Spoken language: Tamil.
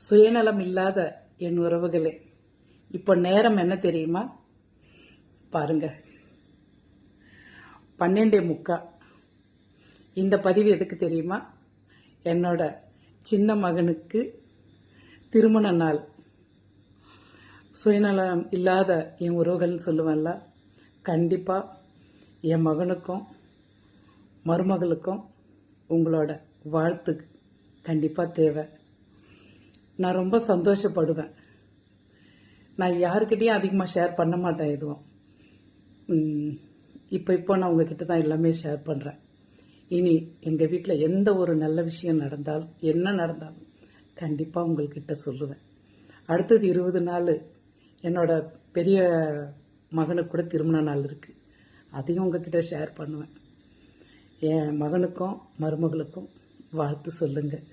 சுயநலம் இல்லாத என் உறவுகளே, இப்போ நேரம் என்ன தெரியுமா? பாருங்க, 12:45. இந்த பதிவு எதுக்கு தெரியுமா? என்னோட சின்ன மகனுக்கு திருமண நாள். சுயநலம் இல்லாத என் உறவுகள்னு சொல்லுவேன்ல, கண்டிப்பாக என் மகனுக்கும் மருமகளுக்கும் உங்களோட வாழ்த்து கண்டிப்பாக தேவை. நான் ரொம்ப சந்தோஷப்படுவேன். நான் யாருக்கிட்டையும் அதிகமாக ஷேர் பண்ண மாட்டேன் எதுவும். இப்போ நான் உங்ககிட்ட தான் எல்லாமே ஷேர் பண்ணுறேன். இனி எங்கள் வீட்டில் எந்த ஒரு நல்ல விஷயம் நடந்தாலும், என்ன நடந்தாலும் கண்டிப்பாக உங்கள்கிட்ட சொல்லுவேன். அடுத்தது 20 நாள் என்னோட பெரிய மகனுக்கு கூட திருமண நாள் இருக்குது. அதையும் உங்ககிட்ட ஷேர் பண்ணுவேன். என் மகனுக்கும் மருமகளுக்கும் வாழ்த்து சொல்லுங்கள்.